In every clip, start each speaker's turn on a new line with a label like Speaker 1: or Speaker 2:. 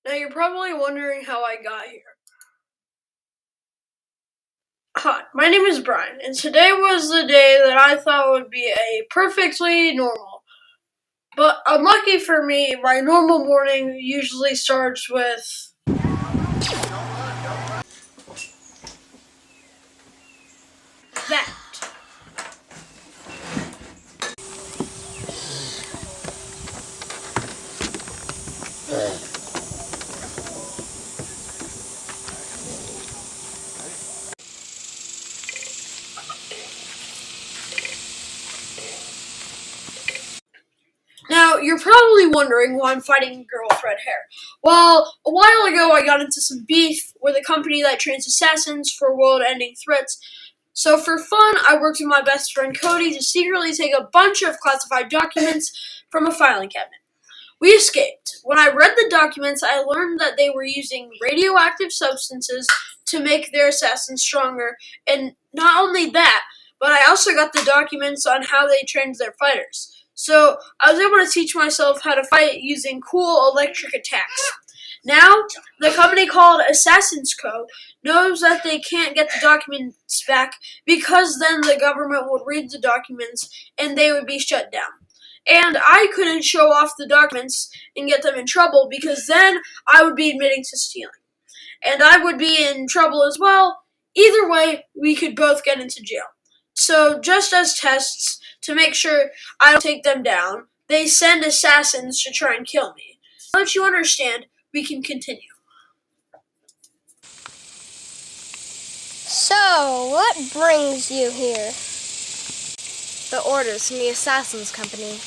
Speaker 1: Now you're probably wondering how I got here. Hi, my name is Bryan, and today was the day that I thought would be a perfectly normal. But unlucky for me, my normal morning usually starts with that. Now, you're probably wondering why I'm fighting girl with red hair. Well, a while ago I got into some beef with a company that trains assassins for world-ending threats. So for fun, I worked with my best friend Cody to secretly take a bunch of classified documents from a filing cabinet. We escaped. When I read the documents, I learned that they were using radioactive substances to make their assassins stronger, and not only that, but I also got the documents on how they trained their fighters. So I was able to teach myself how to fight using cool electric attacks. Now, the company called Assassins Co. knows that they can't get the documents back because then the government would read the documents and they would be shut down. And I couldn't show off the documents and get them in trouble because then I would be admitting to stealing. And I would be in trouble as well. Either way, we could both get into jail. So, just as tests to make sure I don't take them down, they send assassins to try and kill me. Now that you understand, we can continue.
Speaker 2: So, what brings you here?
Speaker 3: The orders from the Assassins Company.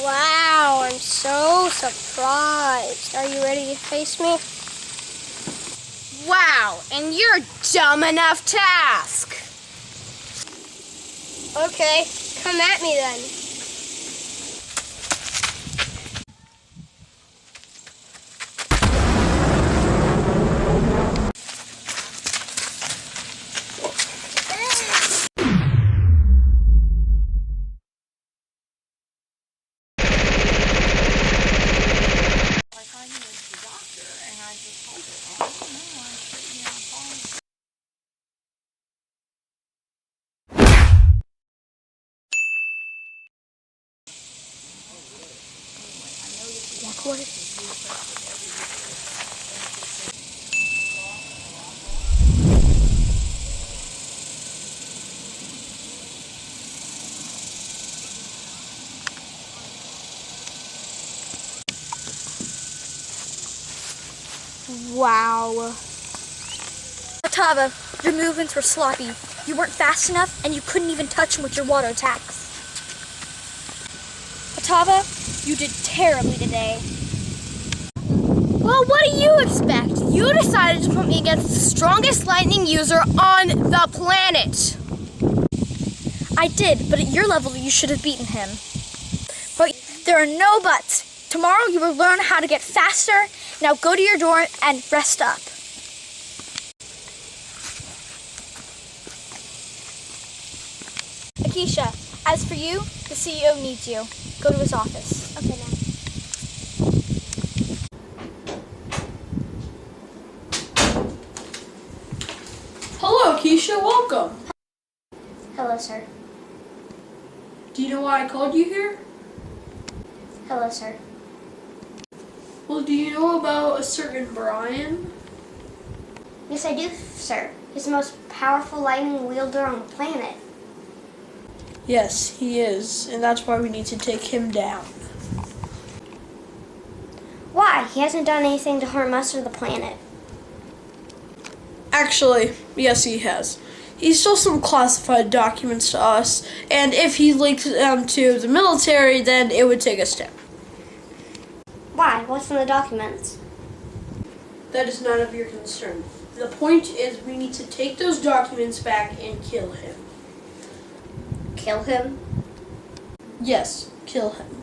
Speaker 2: Wow, I'm so surprised. Are you ready to face me?
Speaker 3: Wow, and you're dumb enough to ask.
Speaker 2: Okay, come at me then. Walk away.
Speaker 3: Wow.
Speaker 4: Otava, your movements were sloppy. You weren't fast enough, and you couldn't even touch him with your water attacks. Otava, you did terribly today.
Speaker 3: Well, what do you expect? You decided to put me against the strongest lightning user on the planet.
Speaker 4: I did, but at your level, you should have beaten him. But there are no buts. Tomorrow, you will learn how to get faster. Now go to your dorm and rest up. Akisha, as for you, the CEO needs you. Go to his office.
Speaker 2: Okay, now.
Speaker 1: Hello, Akisha. Welcome.
Speaker 2: Hello, sir.
Speaker 1: Do you know why I called you here?
Speaker 2: Hello, sir.
Speaker 1: Well, do you know about a certain Bryan?
Speaker 2: Yes, I do, sir. He's the most powerful lightning wielder on the planet.
Speaker 1: Yes, he is, and that's why we need to take him down.
Speaker 2: Why? He hasn't done anything to harm us or the planet.
Speaker 1: Actually, yes, he has. He stole some classified documents to us, and if he leaked them to the military, then it would take us down.
Speaker 2: Why? What's in the documents?
Speaker 1: That is none of your concern. The point is we need to take those documents back and kill him.
Speaker 2: Kill him?
Speaker 1: Yes, kill him.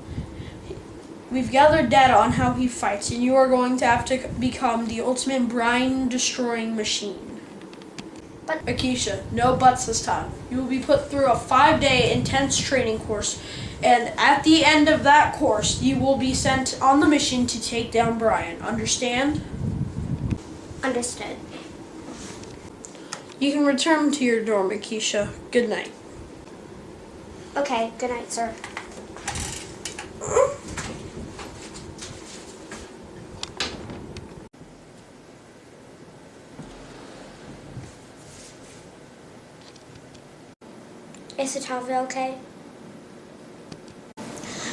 Speaker 1: We've gathered data on how he fights, and you are going to have to become the ultimate brain-destroying machine.
Speaker 2: But
Speaker 1: Akisha, no buts this time. You will be put through a 5-day intense training course, And at the end of that course, you will be sent on the mission to take down Bryan. Understand?
Speaker 2: Understood.
Speaker 1: You can return to your dorm, Akisha. Good night.
Speaker 2: Okay, good night, sir. Is Satava okay?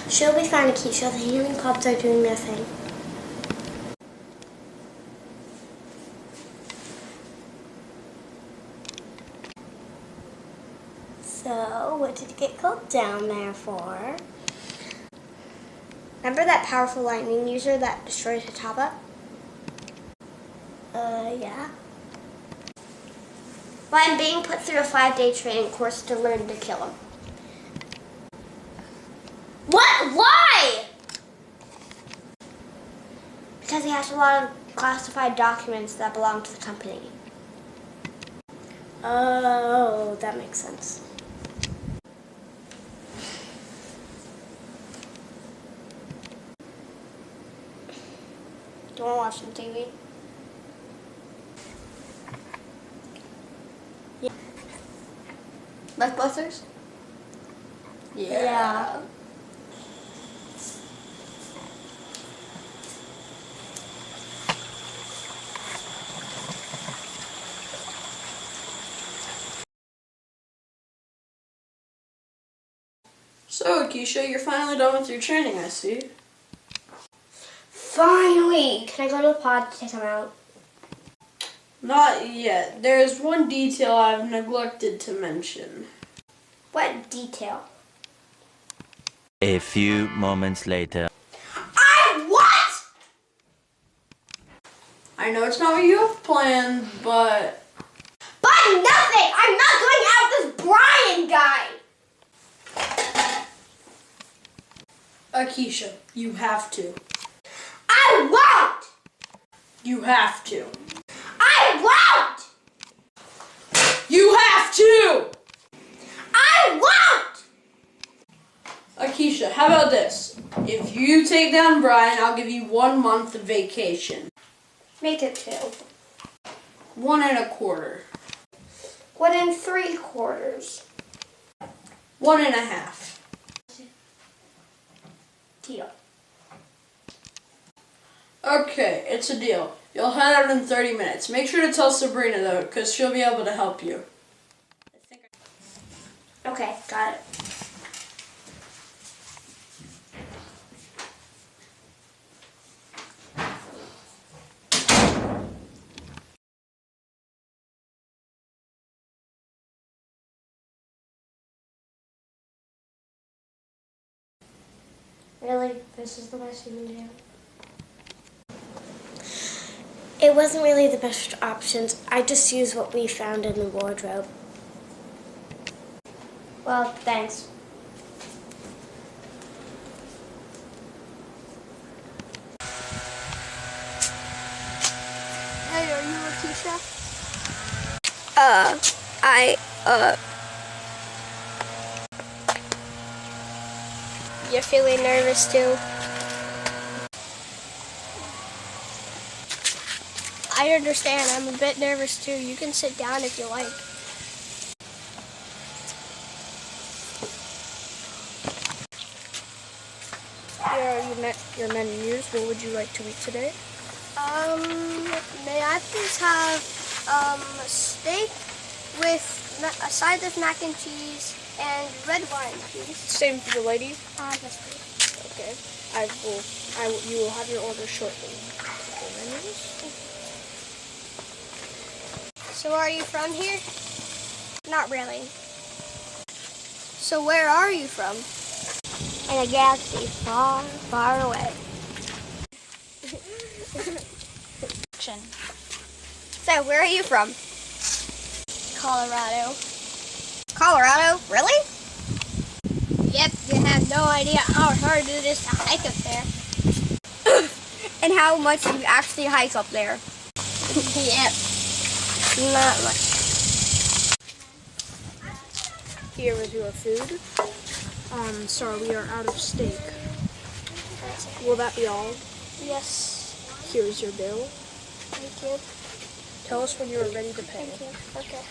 Speaker 2: She'll be fine, Akisha. The healing pods are doing their thing. So, what did you get called down there for? Remember that powerful lightning user that destroyed Hataba? Yeah. Well, I'm being put through a 5-day training course to learn to kill him. What? Why? Because he has a lot of classified documents that belong to the company. Oh, that makes sense. Do you want to watch some TV? Yeah. Like Buster's? Yeah.
Speaker 1: So, Akisha, you're finally done with your training, I see.
Speaker 2: Finally! Can I go to the pod to take him out?
Speaker 1: Not yet. There is one detail I've neglected to mention.
Speaker 2: What detail?
Speaker 5: A few moments later.
Speaker 2: What?
Speaker 1: I know it's not what you have planned, but...
Speaker 2: But nothing! I'm not going out with this Bryan guy!
Speaker 1: Akisha, you have to.
Speaker 2: I won't!
Speaker 1: You have to.
Speaker 2: I won't!
Speaker 1: You have to!
Speaker 2: I won't!
Speaker 1: Akisha, how about this? If you take down Bryan, I'll give you 1 month of vacation.
Speaker 2: Make it 2.
Speaker 1: 1 1/4.
Speaker 2: 1 3/4.
Speaker 1: 1 1/2.
Speaker 2: Deal.
Speaker 1: Okay, it's a deal. You'll head out in 30 minutes. Make sure to tell Sabrina, though, because she'll be able to help you.
Speaker 2: Okay, got it. Really? This is the best you can do? It wasn't really the best options. I just used what we found in the wardrobe. Well, thanks.
Speaker 3: Hey, are you Akisha?
Speaker 2: You're feeling nervous too?
Speaker 3: I understand. I'm a bit nervous too. You can sit down if you like. Here are your menus. What would you like to eat today? May I please have steak with a side of mac and cheese and red wine, please. Same for the lady.
Speaker 2: Yes, please.
Speaker 3: Okay. You will have your order shortly. So are you from here? Not really. So where are you from?
Speaker 2: In a galaxy far, far away.
Speaker 3: So where are you from?
Speaker 2: Colorado.
Speaker 3: Colorado? Really? Yep, you have no idea how hard it is to hike up there. And how much you actually hike up there. Yep. Not much. Here is your food.
Speaker 1: Sir, we are out of steak. Will that be all?
Speaker 2: Yes.
Speaker 1: Here's your bill.
Speaker 2: Thank you.
Speaker 1: Tell us when you are ready to pay.
Speaker 2: Thank you. Okay.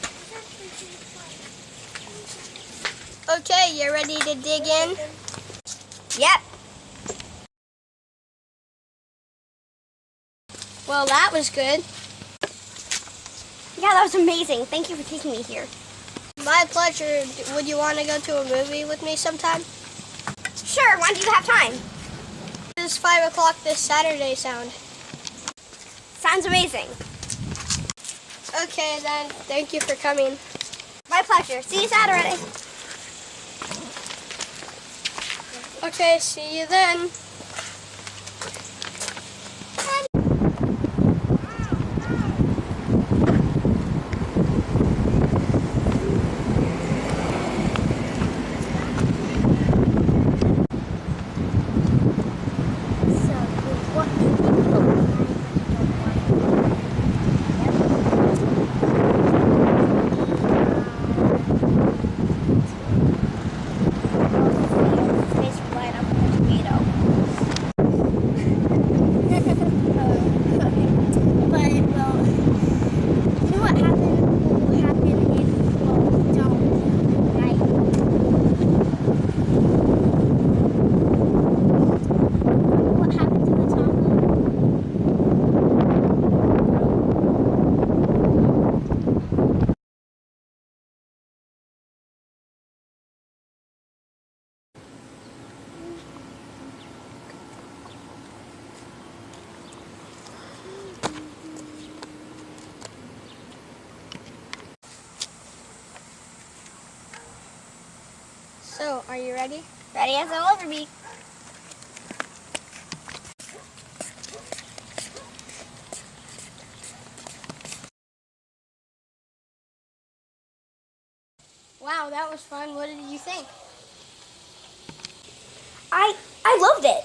Speaker 3: Okay, you ready to dig in?
Speaker 2: Yep.
Speaker 3: Well, that was good.
Speaker 2: Yeah, that was amazing. Thank you for taking me here.
Speaker 3: My pleasure. Would you want to go to a movie with me sometime?
Speaker 2: Sure, when do you have time?
Speaker 3: Does 5 o'clock this Saturday sound?
Speaker 2: Sounds amazing.
Speaker 3: Okay, then. Thank you for coming.
Speaker 2: My pleasure. See you Saturday.
Speaker 3: Okay, see you then. So, are you ready?
Speaker 2: Ready as I'll ever be.
Speaker 3: Wow, that was fun. What did you think?
Speaker 2: I loved it.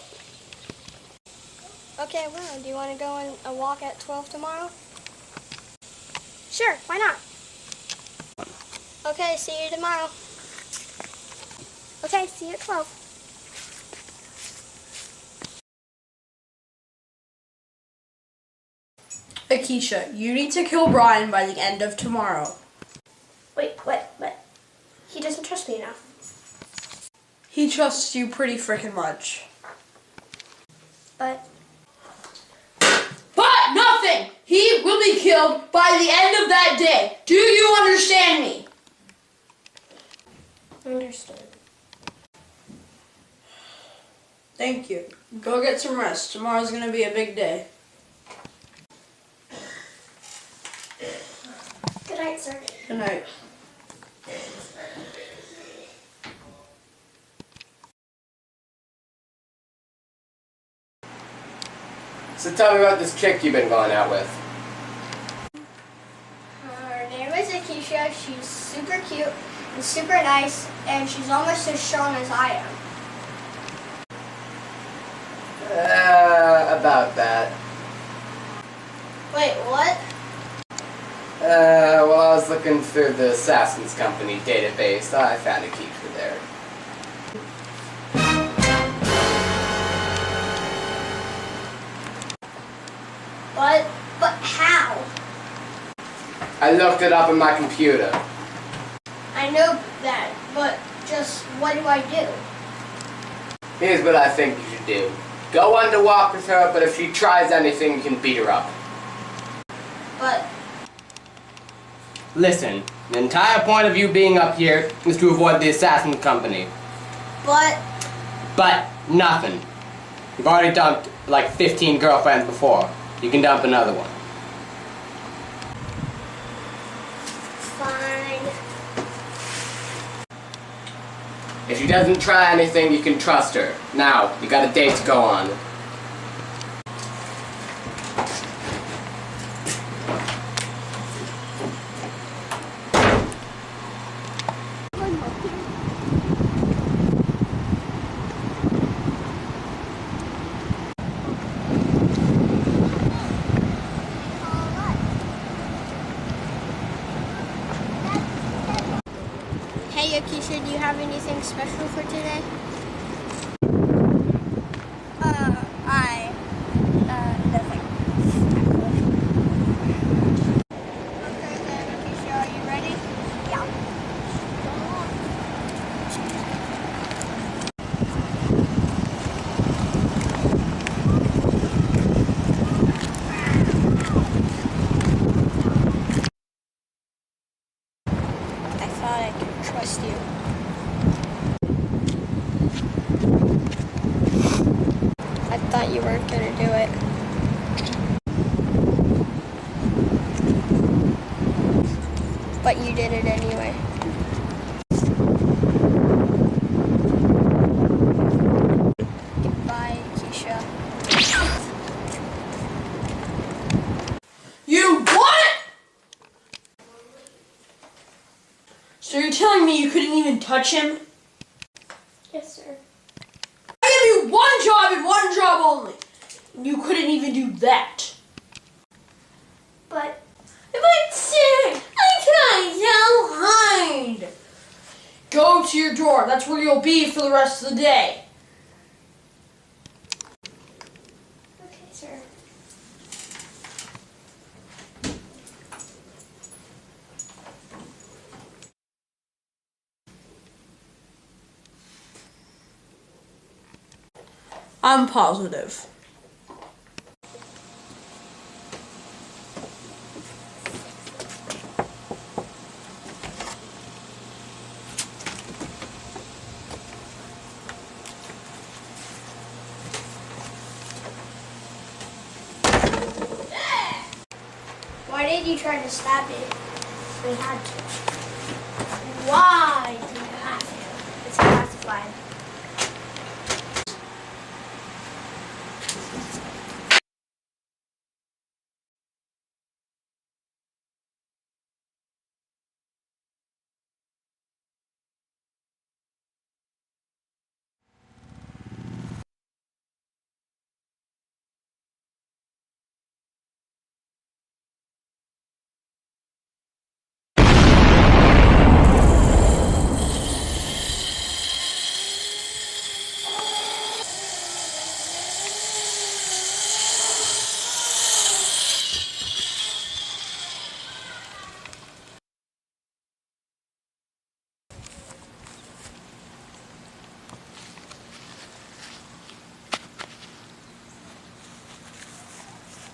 Speaker 3: Okay, well, do you want to go on a walk at 12 tomorrow?
Speaker 2: Sure, why not?
Speaker 3: Okay, see you tomorrow.
Speaker 2: Okay, see you at 12.
Speaker 1: Akisha, you need to kill Bryan by the end of tomorrow.
Speaker 2: Wait, what? He doesn't trust me enough.
Speaker 1: He trusts you pretty frickin' much.
Speaker 2: But
Speaker 1: Nothing! He will be killed by the end of that day. Do you understand me?
Speaker 2: understood.
Speaker 1: Thank you. Go get some rest. Tomorrow's gonna be a big day.
Speaker 2: Good night, sir.
Speaker 1: Good night.
Speaker 6: So tell me about this chick you've been going out with.
Speaker 3: Her name is Akisha. She's super cute and super nice, and she's almost as strong as I am.
Speaker 6: About that.
Speaker 3: Wait, what?
Speaker 6: Well, I was looking through the Assassin's Company database. I found Akisha there.
Speaker 3: But how?
Speaker 6: I looked it up on my computer.
Speaker 3: I know that, but just what do I do?
Speaker 6: Here's what I think you should do. Go on to walk with her, but if she tries anything, you can beat her up.
Speaker 3: But
Speaker 6: Listen, the entire point of you being up here is to avoid the Assassin Company.
Speaker 3: But
Speaker 6: Nothing. You've already dumped like 15 girlfriends before. You can dump another one.
Speaker 3: fine.
Speaker 6: If she doesn't try anything, you can trust her. Now, you got a date to go on.
Speaker 3: Hey, Hey, Akisha, do you have anything special for today? Nothing. Okay then, Akisha, are you ready? Yeah. I thought I could trust you. I thought you weren't gonna do it. But you did it anyway. Goodbye, Akisha.
Speaker 1: You what? So you're telling me you couldn't even touch him?
Speaker 2: Yes, sir.
Speaker 1: I gave you one job and one job only. You couldn't even do that.
Speaker 2: But
Speaker 1: If I'm sick, I can't hide. Go to your door. That's where you'll be for the rest of the day.
Speaker 2: okay, sir.
Speaker 1: I'm positive.
Speaker 2: Why did you try to stab it? We had to. Why did you have to? It's classified.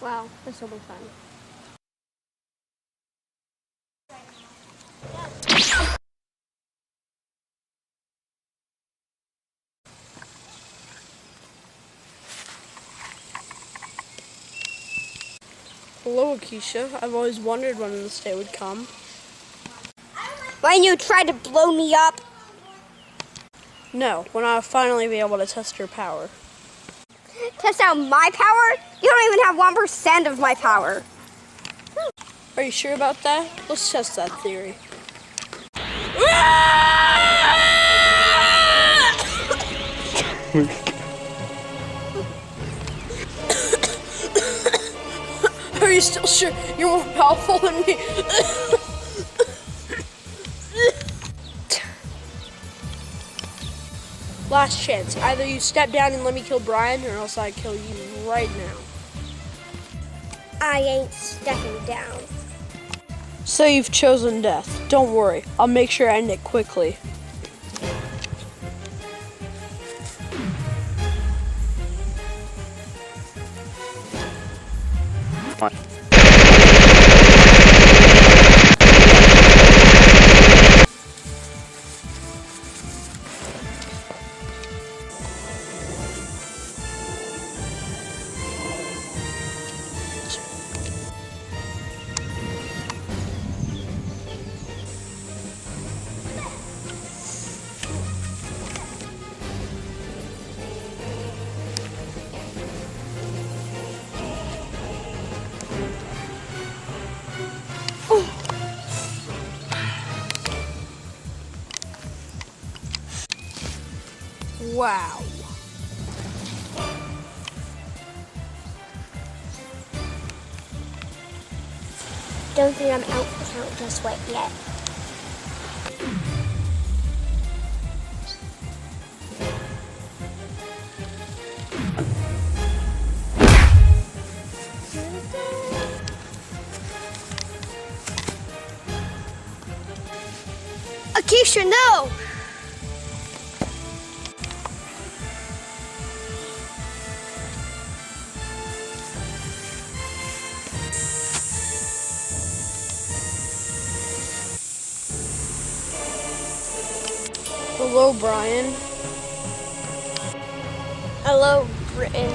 Speaker 3: Wow, this will be fun.
Speaker 1: Hello, Akisha. I've always wondered when this day would come.
Speaker 3: When you tried to blow me up,
Speaker 1: No, when I'll finally be able to test your power.
Speaker 3: test out my power? You don't even have 1% of my power.
Speaker 1: Are you sure about that? Let's test that theory. Are you still sure you're more powerful than me? Last chance. Either you step down and let me kill Bryan, or else I kill you right now.
Speaker 3: I ain't stepping down.
Speaker 1: So you've chosen death. Don't worry. I'll make sure I end it quickly. Wow.
Speaker 2: Don't think I'm out for count just wet yet.
Speaker 3: Akisha, no!
Speaker 1: Hello, Bryan.
Speaker 3: Hello, Britain.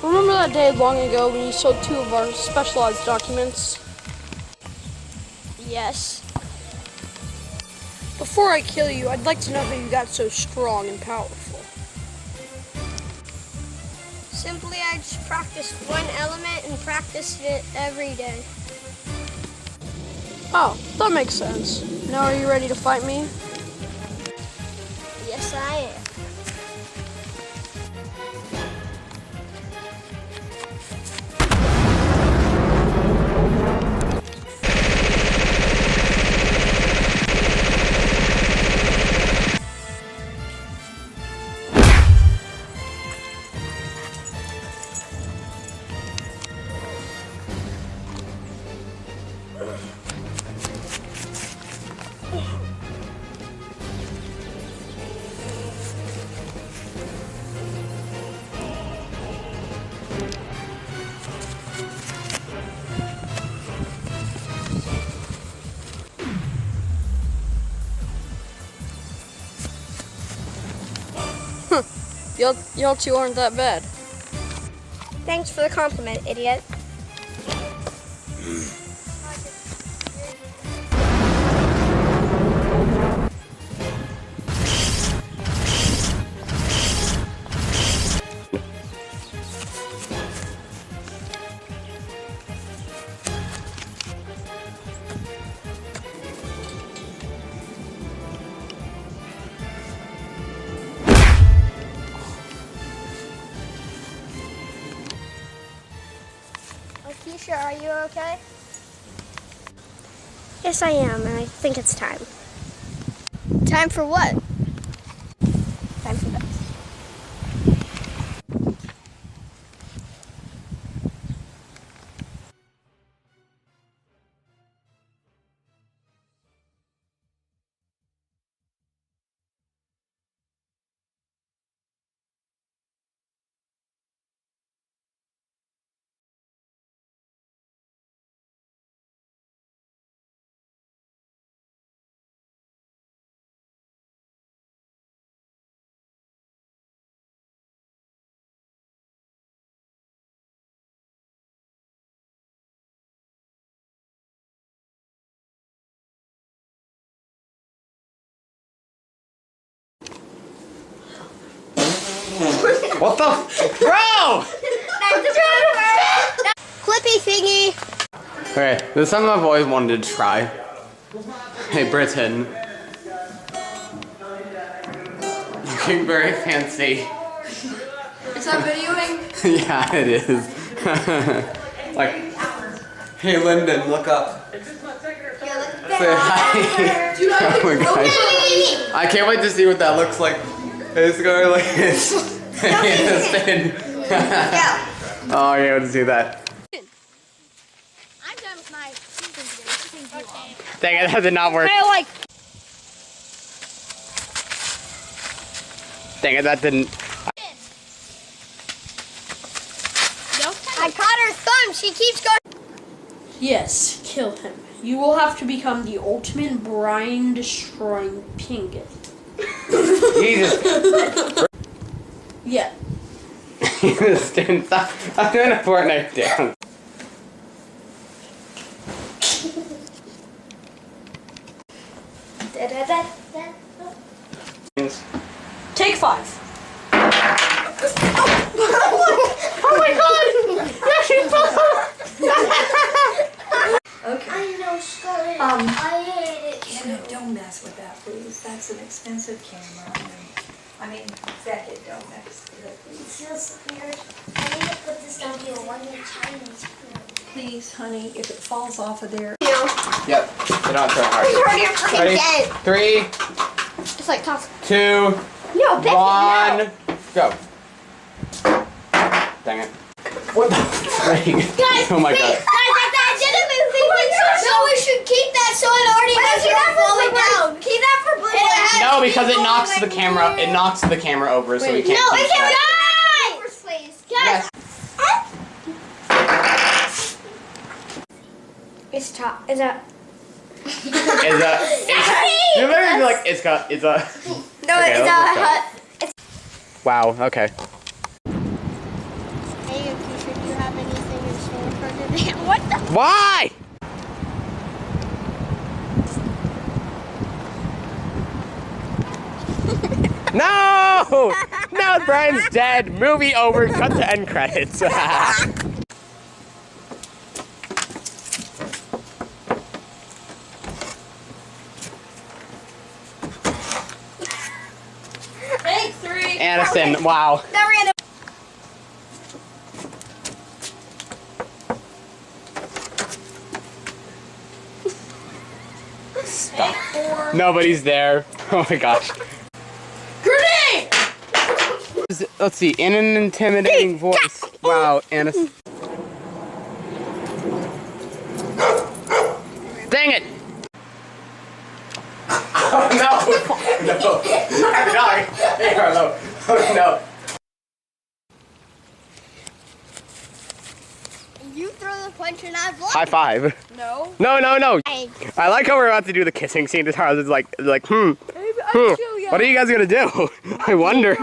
Speaker 1: Remember that day long ago when you stole 2 of our specialized documents?
Speaker 3: Yes.
Speaker 1: Before I kill you, I'd like to know how you got so strong and powerful.
Speaker 3: Simply, I just practiced one element and practiced it every day.
Speaker 1: Oh, that makes sense. Now are you ready to fight me?
Speaker 3: Yes, I am.
Speaker 1: Y'all 2 aren't that bad.
Speaker 3: Thanks for the compliment, idiot. Akisha, are you okay? Yes, I am, and I think it's time. Time for what? Time for this.
Speaker 6: What the? Bro!
Speaker 3: Clippy thingy!
Speaker 6: Okay, this is something I've always wanted to try. Hey, Britain. Looking very fancy.
Speaker 1: Is that videoing?
Speaker 6: Yeah, it is. Like, hey, Lyndon, look up. Say hi. Oh my gosh. I can't wait to see what that looks like. It's going like this. Oh, I can't wait to see that.
Speaker 3: I'm done with my season today.
Speaker 6: Dang it, that did not work. Dang it, that didn't.
Speaker 3: I caught her thumb. She keeps going.
Speaker 1: Yes, kill him. You will have to become the ultimate Bryan destroying Pingus.
Speaker 6: Jesus.
Speaker 1: Yeah.
Speaker 6: Stop. I'm doing a Fortnite dance.
Speaker 1: Take 5. Oh my god!
Speaker 7: Okay.
Speaker 2: I know, Scarlett. I hate it.
Speaker 7: Cannon, don't mess with that, please. That's an expensive camera. I mean, Beckett, don't mess with it,
Speaker 2: It
Speaker 7: please.
Speaker 2: feels weird. I need to put this down to a one-inch Chinese.
Speaker 7: Please, honey, if it falls off of there.
Speaker 6: Yep. You don't have to try hard.
Speaker 3: You already are freaking
Speaker 6: Ready?
Speaker 3: dead.
Speaker 6: 3,
Speaker 3: Just like toss.
Speaker 6: 2,
Speaker 3: No, Beckett,
Speaker 6: 1, go. Dang it. What the freak?
Speaker 3: Guys,
Speaker 6: Oh my god.
Speaker 3: Guys, that didn't move. No, we should keep that
Speaker 2: so it already knows you're falling down. Keep that for blue.
Speaker 6: No, because it knocks the camera. It knocks the camera over, so we can't.
Speaker 2: No,
Speaker 6: keep
Speaker 2: it can't.
Speaker 6: that.
Speaker 2: Please,
Speaker 6: Yes.
Speaker 2: It's top. Is that?
Speaker 6: You better be like it's a.
Speaker 2: No,
Speaker 6: Okay,
Speaker 2: it's
Speaker 6: let's go.
Speaker 2: a.
Speaker 6: Wow. Okay.
Speaker 2: Hey, Akisha, do you have anything in store for today? What the?
Speaker 6: Why? No! Now Brian's dead. Movie over. Cut to end credits.
Speaker 1: Take 3.
Speaker 6: Addison, wow.
Speaker 2: That random.
Speaker 6: Stop. Nobody's there. Oh my gosh.
Speaker 1: Grenade!
Speaker 6: Let's see. In an intimidating voice. Wow, Addison. Dang it! Oh no! No! Hey, Harlow. Oh no.
Speaker 2: You throw the punch and I block.
Speaker 6: High five.
Speaker 3: No.
Speaker 6: No, no, no.
Speaker 2: Hey.
Speaker 6: I like how we're about to do the kissing scene. This Harlow is like,
Speaker 3: Maybe I'll show you.
Speaker 6: What are you guys gonna do? I wonder.